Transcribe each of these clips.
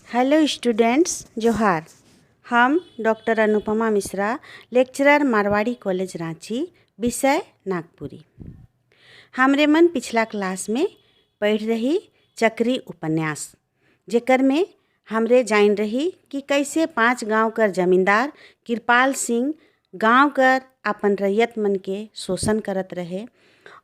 Hello students, जोहार। हम doctor Anupama Mishra, lecturer Marwari college Ranchi, विषय नागपुरी। हमरे मन पिछला क्लास में पढ़ रही चक्री उपन्यास, जेकर में हमरे जान रही कि कैसे 5 गांव कर जमींदार कृपाल सिंह गांव कर अपन रैयत मन के शोषण करत रहे।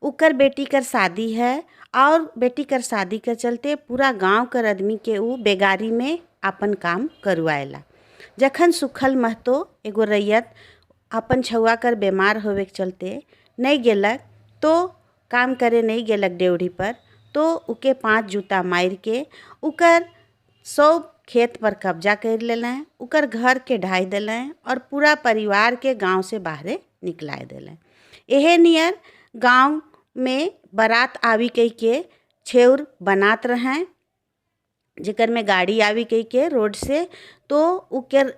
उकर बेटी कर शादी है और बेटी कर शादी के चलते पूरा गांव कर आदमी के ऊ बेगारी में अपन काम करवाएला। जखन सुखल महतो एगो रैयत अपन छुआ कर बीमार होवे के चलते नहीं गेलक, तो काम करे नहीं गेलक डेवढ़ी पर, तो उके 5 जूता मार के उकर सब खेत पर कब्जा कर लेलें, उकर घर के ढाई देलें और पूरा परिवार के गांव से बाहरे निकलाए देलें। एहे नियर गांव में बारात आवी कही के छेउर बनात रहें, जेकर में गाड़ी आवी कही के रोड से, तो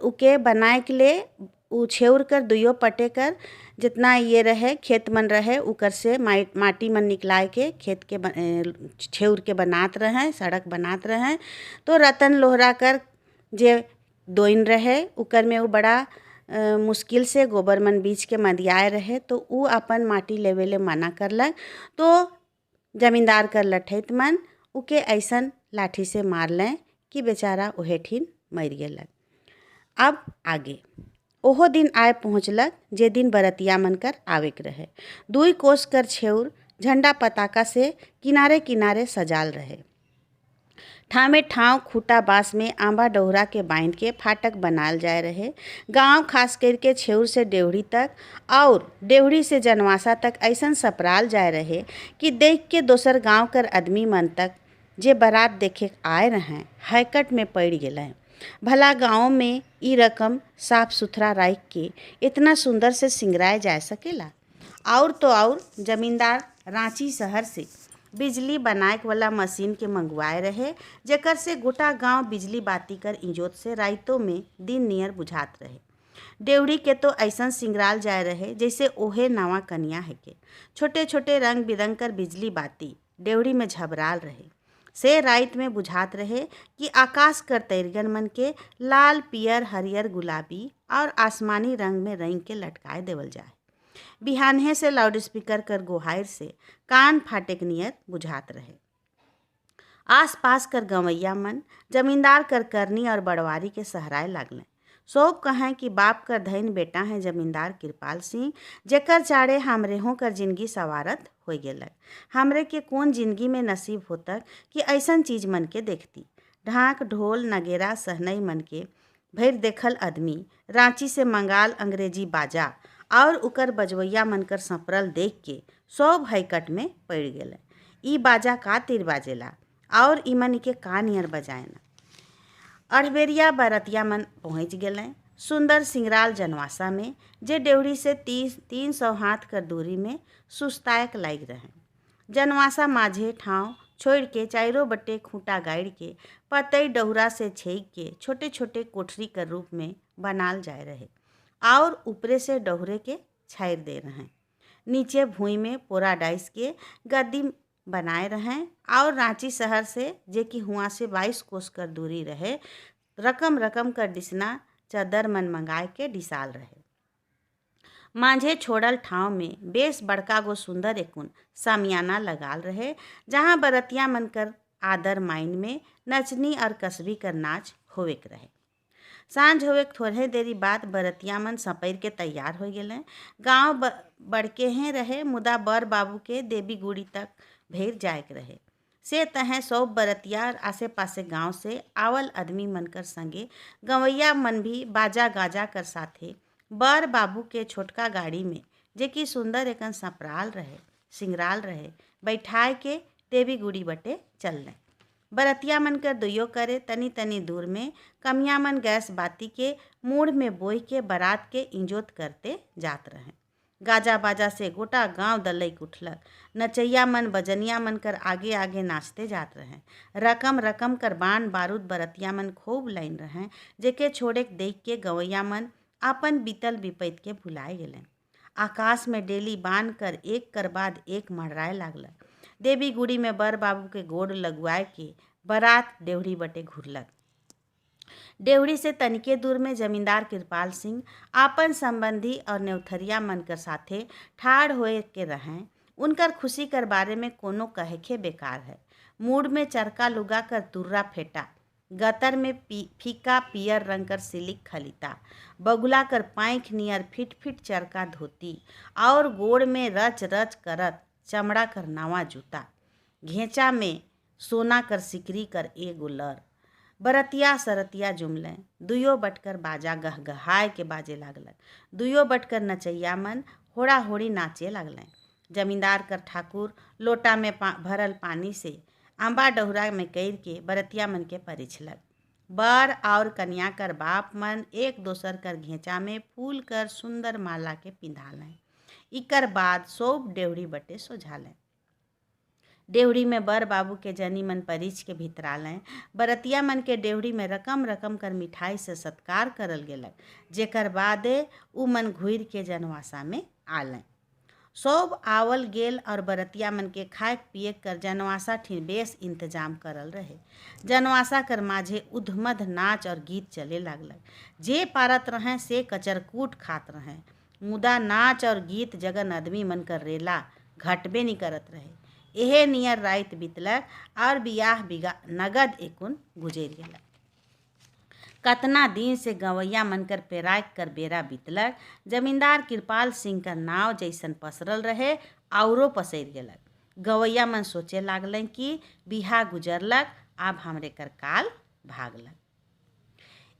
उके बनाए के लिए उ छेउर कर दुइयो पटे कर जितना ये रहे खेत मन रहे उकर से माटी मन निकलाए के खेत के छेउर के बनात रहें, सड़क बनात रहें। तो रतन लोहरा कर जे दोइन रहे उकर में वो बड़ा मुश्किल से गोबर मन बीच के मदियाए रहे, तो ऊ अपन माटी लेवे ले मना करलक। तो जमींदार कर लठैत मन उके ऐसन लाठी से मार लें कि बेचारा ओहे ठीन मर गेलक। अब आगे ओहो दिन आए पहुँचलक जे दिन बरतिया मन कर आवेक रहे। 2 कोस कर छेउर झंडा पताका से किनारे किनारे सजाल रहे। ठामे ठाव खूटा बाँस में आंबा डोहरा के बांध के फाटक बनाल जाए रहे। गांव खास करके छेउर से डेवढ़ी तक और डेवढ़ी से जनवासा तक ऐसन सपराल जाए रहे कि देख के दोसर गांव कर आदमी मन तक जे बारात देखे आए रहें हैकट में पड़ गेलें। भला गाँव में ई रकम साफ सुथरा राख के इतना सुंदर से सिंगराए जा सकेला। और तो और जमींदार रांची शहर से बिजली बनाए वाला मशीन के मंगवाए रहे, जेकर से गोटा गांव बिजली बाती कर इंजोत से राइतों में दिन नियर बुझात रहे। डेवढ़ी के तो ऐसन सिंगराल जाए रहे जैसे ओहे नवा कन्या है के। छोटे छोटे रंग बिरंग कर बिजली बाती डेवढ़ी में झबराल रहे से राइत में बुझात रहे कि आकाश कर तैरगन मन के लाल पियर हरियर गुलाबी और आसमानी रंग में रंग के लटकाए देवल जाए। बिहान्हे से लाउड स्पीकर कर गोहायर से कान फाटे के नियत बुझात रहे। आस पास कर गंवैया मन जमींदार कर करनी और बड़वारी के सहराए लागलें। सब कहें कि बाप कर धैन बेटा है जमींदार कृपाल सिंह, जेकर चाड़े हमरेहों कर जिंदगी सवारत हो गेलक। हमरे के कौन जिंदगी में नसीब होतक कि ऐसन चीज मन के देखती। ढाक ढोल नगेरा सहनई मन के भैर देखल आदमी रांची से मंगाल अंग्रेजी बाजा और उकर बजवैया मन कर संपरल देख के सब हैकट में पड़ गेले। ई बाजा का तीर बाजेला और इमन के का नियर बजायना। अड़बेरिया बरतिया मन पहुँच गेलें सुंदर सिंगराल जनवासा में, जे डेवढ़ी से 300 हाथ कर दूरी में सुस्तायक लाग रहे। जनवासा माझे ठाव छोड़ के चारों बट्टे खूंटा गाड़ के पतई डहुरा से छेक के छोटे छोटे कोठरी कर रूप में बनाल जाए रहे और ऊपरे से डहुरे के छायर दे रहे। नीचे भूई में पोरा डाइस के गद्दी बनाए रहें और रांची शहर से जे कि हुआ से 22 कोस कर दूरी रहे रकम रकम कर डिसना चादर मन मंगाए के डिसाल रहे। मांझे छोड़ल ठाव में बेस बड़का गो सुंदर एकुन सामियाना लगाल रहे, जहाँ बरतिया मन कर आदर माइन में नचनी और कसबी कर नाच होवे के रहे। सांझ होवे थोड़े देरी बाद बरतिया मन सपैर के तैयार हो गेलें। गांव बड़के हैं रहे, मुदा बर बाबू के देवी गुड़ी तक भेर जाए के रहे से तहें सब बरतिया आसे पासे गांव से आवल आदमी मन कर संगे गंवैया मन भी बाजा गाजा कर साथे बर बाबू के छोटका गाड़ी में, जे कि सुंदर एकन सपराल रहे सिंगराल रहे, बैठाए के देवी गुड़ी बटे चलने। बरतिया मन कर दुइयो करे तनी तनी दूर में कमिया मन गैस बाती के मूढ़ में बोई के बारात के इंजोत करते जात रहे। गाजा बाजा से गोटा गांव दलैक उठलक। नचैया मन बजनिया मन कर आगे आगे नाचते जात रहे। रकम रकम कर बाण बारूद बरतिया मन खूब लाइन रहे, जेके छोड़े देख के गवैया मन अपन बीतल विपैत के भुलाए गेलें। आकाश में डेली बांध कर एक कर बाद एक मड़राए लागल। देवी गुड़ी में बर बाबू के गोड़ लगवाए के बारात डेवढ़ी बटे घुरलक। डेवढ़ी से तनिके दूर में जमींदार कृपाल सिंह आपन संबंधी और नेवथरिया मन कर साथे ठाड़ होए के रहें। उनकर खुशी कर बारे में कोनो कहे के बेकार है। मूड में चरका लुगा कर तुर्रा फेटा, गतर में फीका पियर रंग कर सिलिक खलीता, बगुला कर पाँख नियर फिट फिट चरका धोती और गोड़ में रच रच करत चमड़ा कर नावा जूता, घेंचा में सोना कर सिकरी कर एगो लर। बरतिया सरतिया जुमलें, दुयो बटकर बाजा गहगहाय के बाजे लागलन। दुयो बटकर नचैया मन होड़ा होड़ी नाचे लागलें। जमींदार कर ठाकुर लोटा में भरल पानी से आंबा डहुरा में कैर के बरतिया मन के परिछलक। बर और कन्या कर बाप मन एक दोसर कर घेंचा में फूल कर सुंदर माला के पिंधालें। इकर बाद सोब डेवढ़ी बटे सोझालें। डेवढ़ी में बर बाबू के जनी मन परिच के भितरालें। बरतिया मन के डेवढ़ी में रकम रकम कर मिठाई से सत्कार करल गेलक, जेकर बादे उ मन घुर के जनवासा में आलें। सब आवल गेल और बरतिया मन के खाए पिए कर जनवासा ठिन बेस इंतजाम करल रहे। जनवासा कर माझे उधमध नाच और गीत चले लागलक। जे पारत रहें से कचरकूट खात रहें। मुदा नाच और गीत जगन आदमी मन कर रेला घटबे नहीं करत रहे। एहे नियर रात बीतलक और बियाह बिगा नगद एकुन गुजर गेलक। कतना दिन से गवैया मनकर पेराक कर बेरा बीतलक। जमींदार कृपाल सिंह का नाव जैसन पसरल रहे औरो पसर गेलक। गवैया मन सोचे लागलन कि बिहा गुजरलक, अब हमरे कर काल भागलक।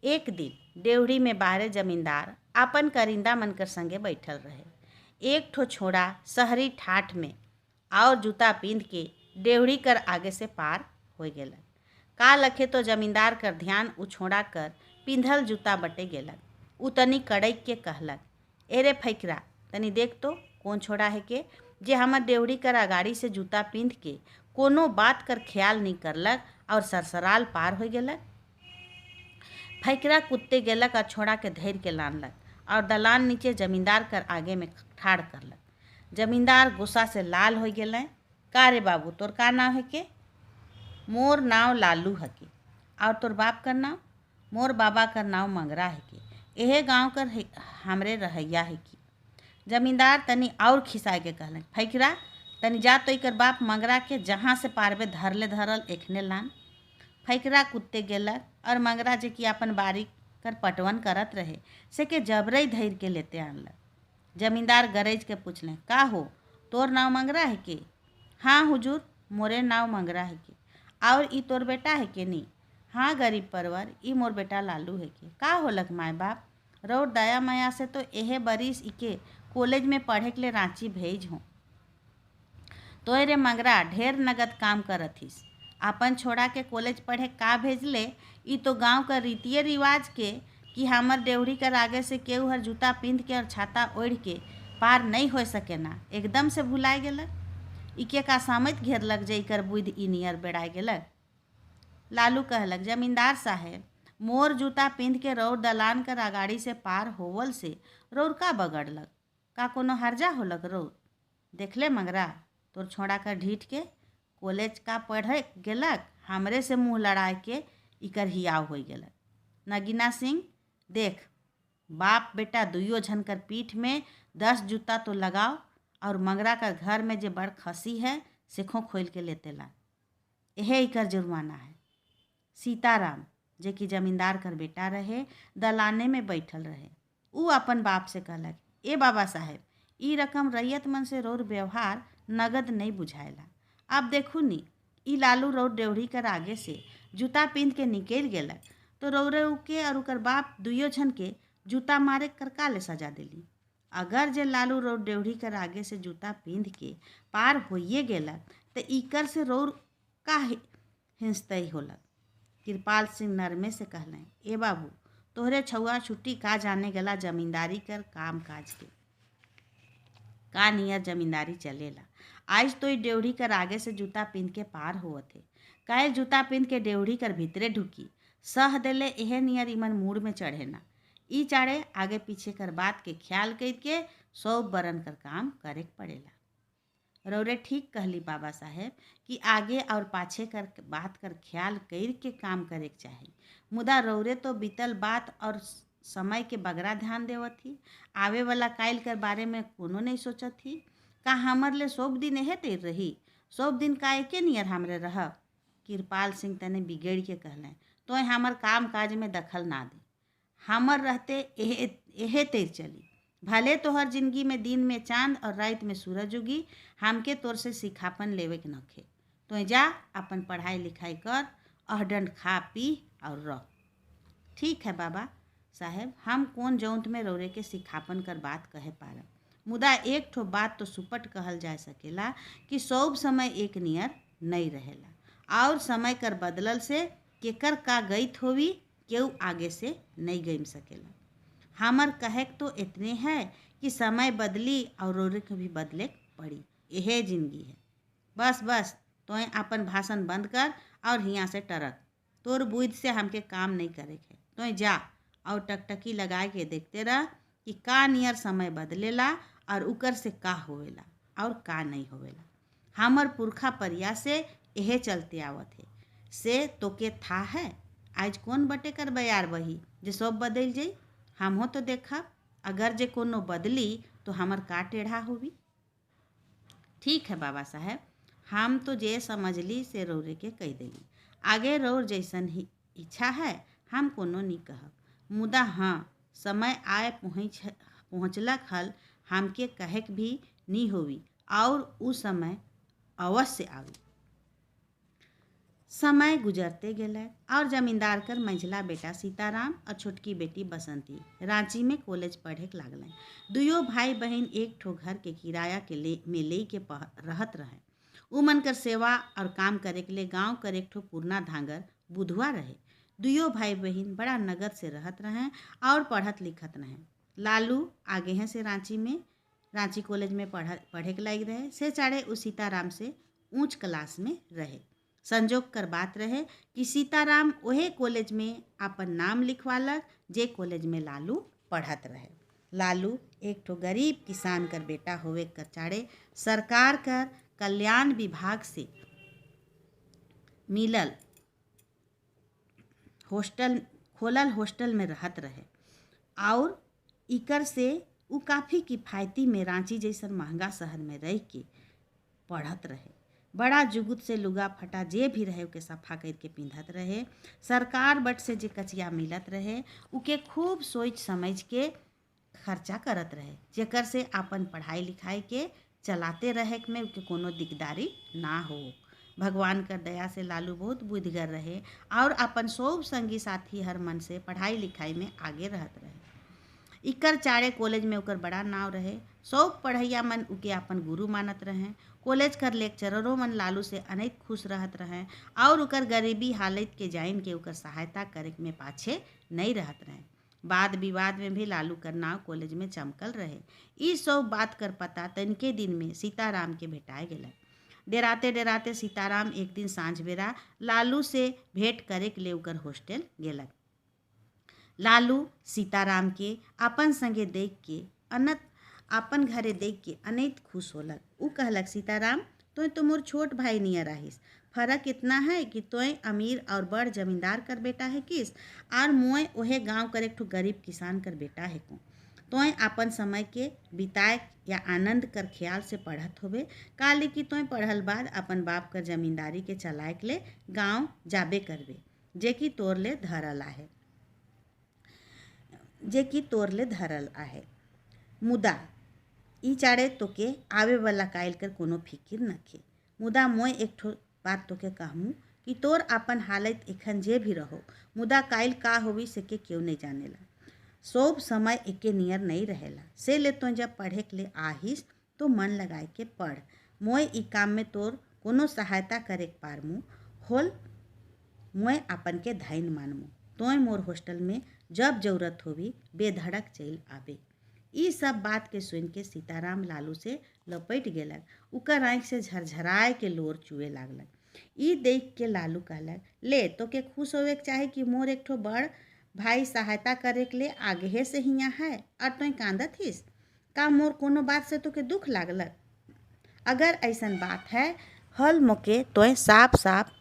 एक दिन डेवढ़ी में बाहरे जमींदार अपन करिंदा मन कर संगे बैठल रहे। एक ठो छोड़ा शहरी ठाठ में और जूता पींध के डेवढ़ी कर आगे से पार हो गेलन। का लखे तो जमींदार कर ध्यान उछोड़ा कर पिंधल जूता बटे गेलक। उ तनी कड़क के कहलक, एरे फैकरा, तनी देख तो कौन छोड़ा है के जे हमर डेवढ़ी कर अगाड़ी से जूता पींध के कोनो बात कर ख्याल नहीं करलक और सरसराल पार हो गेलक। फैकरा कुत्ते गेलक और छोड़ा के धैर्य के लानलक और दलान नीचे जमींदार कर आगे में ठाड़ करलक। जमींदार गुस्सा से लाल हो गेलें। का रे बाबू, तोर का नाव है के? मोर नाव लालू है के। और तोर बाप कर नाव? मोर बाबा कर नाव मंगरा है के। एहे गांव कर हमरे रहैया है की। जमींदार तनी और खिसाए के कहलन, फैकरा, तनी जा तो इकर बाप मंगरा के जहाँ से पारबे धरले धरल एखने लान। फैकरा कुत्ते गेलक और मंगरा जे कि अपन बारी कर पटवन करत रहे से के जबरई धैर्य के लेते आनलक। जमींदार गरज के पूछलें, का हो, तोर नाव मंगरा है के? हाँ हुजूर, मोरे नाव मंगरा है के। और ई तोर बेटा है के नी? हाँ गरीब परवर, ई मोर बेटा लालू है के। का होलक माय बाप, रौर दया माया से तो एहे बरिस इके कॉलेज में पढ़े के लिए रांची भेज हों। तो रे मंगरा ढेर नगद काम करथिस, अपन छोड़ा के कॉलेज पढ़े का भेजले? ई तो गांव का रीतिये रिवाज के कि हमर डेवढ़ी कर आगे से केहू हर जूता पींध के और छाता ओढ़ के पार नहीं हो सके ना, एकदम से भुलाए गेलक। इके का सामत घेरलक जे इकर बुद्धि ई नियर बेड़ाए गेलक। लालू कहलक, जमींदार साहेब, मोर जूता पींध के रौर दलान कर अगाड़ी से पार होवल से रौर का बगड़लक? का कोनो हर्जा होलक रौर? देखले मंगरा, तोर छोड़ा कर ढीठ के कॉलेज का पढ़े गेलक, हमरे से मुँह लड़ाए के इकर हियाव हो गेलक। नगीना सिंह, देख, बाप बेटा दुइयो झन कर पीठ में 10 जूता तो लगाओ और मंगरा का घर में जे बड़ खसी है सेखों खोल के लेते ला। यह इकर जुर्माना है। सीताराम, जे कि जमींदार कर बेटा रहे, दलाने में बैठल रहे। उ अपन बाप से कहलक, ए बाबा साहेब, ई रकम रैयत मन से रौर व्यवहार नगद नहीं बुझाएला। अब देखू नी, ई लालू रौर डेवढ़ी कर आगे से जूता पींध के निकल गेलक तो रौरे उके और उकर बाप दुइयो झन के जूता मारे कर का ले सजा देली। अगर जे लालू रौर डेवढ़ी कर आगे से जूता पींध के पार होइए गेलक तो इकर से रौर का हिंसतई होलक। कृपाल सिंह नरमे से कहलें, ए बाबू, तोहरे छुआ छुट्टी का जाने गला जमींदारी कर काम काज के का नियर जमींदारी चलेला। आज तो ई डेवढ़ी कर आगे से जूता पींध के पार होवत है, काहे जूता पींध के डेवढ़ी कर भीतरे ढुकी सह देले। एहे नियर इमन मूड में चढ़े ना, ई चाड़े आगे पीछे कर बात के ख्याल करके 100 बरन कर काम करे पड़ेला। रौरे ठीक कहली बाबा साहेब कि आगे और पाछे कर बात कर ख्याल कर के काम करे के चाही। मुदा रौरे तो बीतल बात और समय के बगरा ध्यान देवत थी, आवे वाला कायल कर बारे में कोनो नहीं सोचत थी। का हमर ले सब दिन एहे तेर रही, सब दिन का एके नियर हमरे रह। कृपाल सिंह तने बिगड़ के कहलें, तो हमर काम काज में दखल ना दे, हमर रहते एहे तेर चली। भले तोहर जिंदगी में दिन में चांद और रात में सूरज उगी, हमके तोर से सिखापन लेवे के नखे। तो जा अपन पढ़ाई लिखाई कर, अहडंड खा पी और रह। ठीक है बाबा साहेब, हम कौन जौंत में रौरे के सिखापन कर बात कहे पारब, मुदा एक ठो बात तो सुपट कहल जा सकेला कि सब समय एक नियर नहीं रहेला और समय कर बदलल से केकर का गईत होवी केहू आगे से नहीं गई सकेला। हमर कहे तो इतने है कि समय बदली और रोरे के भी बदले पड़ी, यह जिंदगी है। बस बस तो अपन भाषण बंद कर और हियाँ से टरक, तोर बुद्ध से हमके काम नहीं करे है। तो जा और टकटकी लगा के देखते रह कि का नियर समय बदलेला और उकर से का होवेला और का नहीं होवेला। हमर पुरखा परिया से यह चलते आवत है से तोके था है। आज कौन बटे कर बयार बही जे सब बदल जाई, हम हो तो देखा अगर जे कोनो बदली तो हमर का टेढ़ा होवी। ठीक है बाबा साहेब, हम तो जे समझली से रौरे के कह देली, आगे रौर जैसन ही इच्छा है हम कोनो नहीं कहब, मुदा हाँ समय आए पहुँचलक हल हमके कहे भी नहीं होवी और उस समय अवश्य आवी। समय गुजरते गेल और जमींदार कर मंझला बेटा सीताराम और छोटकी बेटी बसंती रांची में कॉलेज पढ़े लागल। दुयो भाई बहन एक ठो घर के किराया के ले के रहत रहे। उमन कर सेवा और काम करे के लिए गांव कर एक ठो पुरना धांगर बुधवा रहे। दुयो भाई बहन बड़ा नगद से रहत रहे और पढ़त लिखत रहे। लालू आगे हैं से रांची कॉलेज में पढ़े के लायक रहे, से चाहे उस सीताराम से ऊंच क्लास में रहे। संजोग कर बात रहे कि सीताराम वही कॉलेज में अपन नाम लिखवालक जे कॉलेज में लालू पढ़त रहे। लालू एक ठो गरीब किसान कर बेटा होवे कर चाड़े सरकार कर कल्याण विभाग से मिलल हॉस्टल में रहत रहे और इकर से उ काफ़ी किफ़ायती में रांची जैसन महंगा शहर में रह के पढ़त रहे। बड़ा जुगुत से लुगा फटा जे भी रहे उके सफा करके पिंधत रहे। सरकार बट से जे कचिया मिलत रहे उके खूब सोच समझ के खर्चा करत रहे, जेकर से अपन पढ़ाई लिखाई के चलाते रहे में उके कोनो दिकदारी ना हो। भगवान कर दया से लालू बहुत बुद्धिगर रहे और अपन सब संगी साथी हर मन से पढ़ाई लिखाई में आगे रहत रहे। इकर चारे कॉलेज में उकर बड़ा नाव रहे। सब पढ़ैया मन उके अपन गुरु मानत रहे। कॉलेज कर लेक्चररों मन लालू से अनेक खुश रहत रहे और उकर गरीबी हालत के जान के उकर सहायता करे में पाछे नहीं रहत रहे। वाद विवाद में भी लालू कर नाव कॉलेज में चमकल रहे। ई सब बात कर पता तनिके दिन में सीताराम के भेटाए गेल। डेराते डेराते सीताराम एक दिन सांझ बेरा लालू से भेंट करे के लिए उकर हॉस्टल गेलक। लालू सीताराम के अपन संगे देख के अपन घरे देख के अनेक खुश होलक। उ कहलक, सीताराम तो मोर छोट भाई नियर आहिस, फर्क इतना है कि तोय अमीर और बड़ जमींदार कर बेटा है किस और मोय ओहे गांव कर एक ठो गरीब किसान कर बेटा है को। तोय अपन समय के बिताए या आनंद कर ख्याल से पढ़त होबे, काले कि तोय पढ़ल बाद अपन बाप कर जमींदारी के चलाए के ले गांव जाबे करबे, जे कि तोर ले धरल आहे। मुदा ई चाड़े तोके आवे वाला कायल कर कोनो फिकिर नखे। मुदा मोय एक ठो बात तोके कहूँ कि तोर अपन हालत एखन जे भी रहो, मुदा कायल का होवी से के क्यों नहीं जानेला। सब समय एके नियर नहीं रहेला, से ले तो जब पढ़े के लिए आहिस तो मन लगाए के पढ़। मोय ई काम में तोर कोनो सहायता करे पारमू होल, मोय अपन के धाइन मानमू। तोय मोर हॉस्टल में जब जरूरत होवी बेधड़क चल आबे। ई सब बात के सुन के सीताराम लालू से लपेट गेलक। उकर आँख से झरझराए के लोर चुए लागलक। ई देख के लालू कहलक, ले तो के खुश होवे के चाहे कि मोर एक ठो बड़ भाई सहायता करे के लिए आगे से हियाँ है और तोय कांदत हिस। का मोर कोनो बात से तोके दुख लागलक? अगर ऐसन बात है हल मोके तोय साफ साफ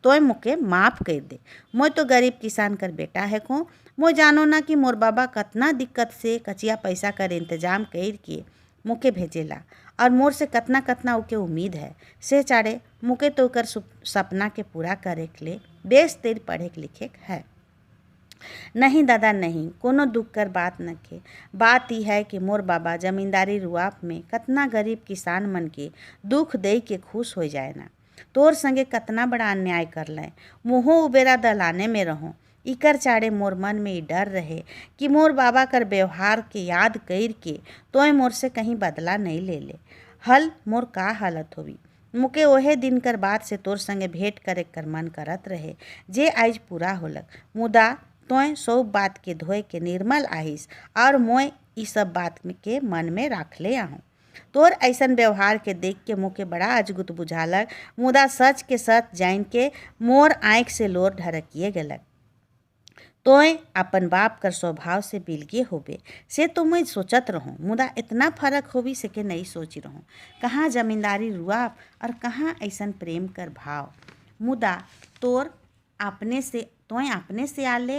तोय मोके माफ़ कर दे। मोय तो गरीब किसान कर बेटा है को। मोय जानो ना कि मोर बाबा कतना दिक्कत से कचिया पैसा कर इंतजाम कर के मोके भेजेला और मोर से कतना कतना ओके उम्मीद है। से चाड़े मोके तो ओकर सपना के पूरा करे के लिए बेस तेर पढ़े लिखे है। नहीं दादा नहीं, कोनो दुख कर बात नखे। बात ई है कि मोर बाबा जमींदारी रुआब में कतना गरीब किसान मन के दुख दे के खुश हो जाए ना। तोर संगे कतना बड़ा अन्याय कर लें, मुँहो उबेरा दलाने में रहो। इकर चाड़े मोर मन में ई डर रहे कि मोर बाबा कर व्यवहार के याद कर के तोय मोर से कहीं बदला नहीं ले ले। हल मोर का हालत होवी। मुके ओहे दिन कर बात से तोर संगे भेंट करे कर मन करत रहे, जे आज पूरा होलक। मुदा तोय सब बात के धोए के निर्मल आहिस और मोय ई सब बात के मन में राख ले आहूँ। तोर ऐसन व्यवहार के देख के मुके बड़ा अजगुत बुझालक। मुदा सच के सच जान के मोर आँख से लोर ढरकिए गलक। तोय अपन बाप कर स्वभाव से बिलगे होबे से तो मैं सोचत रहूँ, मुदा इतना फर्क होवी से के नहीं सोच रहूँ। कहाँ जमींदारी रुआब और कहाँ ऐसन प्रेम कर भाव। मुदा तोय अपने से आले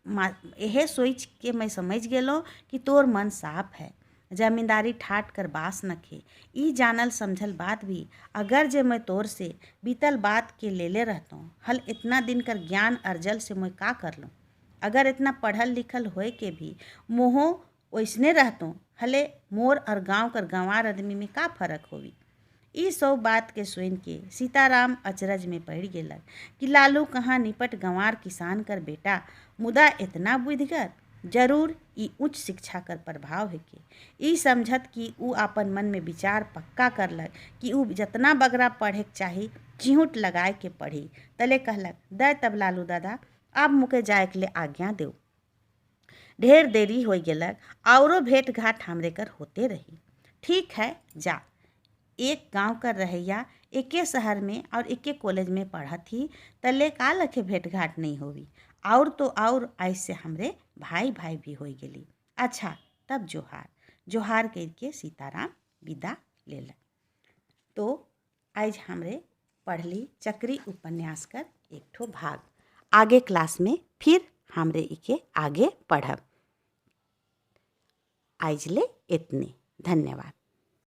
यह सोच के मैं समझ गेलो कि तोर मन साफ है। जमींदारी ठाट कर बास नखे। ई जानल समझल बात भी अगर जे मैं तोर से बीतल बात के लेले रहता हूँ, हल इतना दिन कर ज्ञान अर्जल से मैं का कर लूँ। अगर इतना पढ़ल लिखल होए के भी मोहो वैसने रहता हूँ, हले मोर और गांव कर गंवार आदमी में का फर्क होवी। ई सब बात के सुन के सीताराम अचरज में पड़ गेलक कि लालू कहाँ निपट गंवार किसान कर बेटा, मुदा इतना बुद्धगर। जरूर ई उच्च शिक्षा कर प्रभाव है के ई समझत कि ऊ अपन मन में विचार पक्का करलक कि ऊ जतना बगरा पढ़े के चाही चिहुट लगाए के पढ़ी। तले कहलक, द तब लालू दादा अब मुके जाए के लिए आज्ञा देव। ढेर देरी हो गेलक औरो भेंट घाट हमरे कर होते रही। ठीक है जा। एक गांव कर रहैया एके शहर में और एके कॉलेज में पढ़ा थी, तले का लखे भेंट घाट नहीं होवी। और तो और ऐसे हमरे भाई भाई भी हो गेली। अच्छा तब जोहार जोहार करके सीताराम विदा लेलन। तो आज हमरे पढ़ली चक्री उपन्यास कर एक ठो भाग। आगे क्लास में फिर हमरे इके आगे पढ़ब। आज ले इतने। धन्यवाद।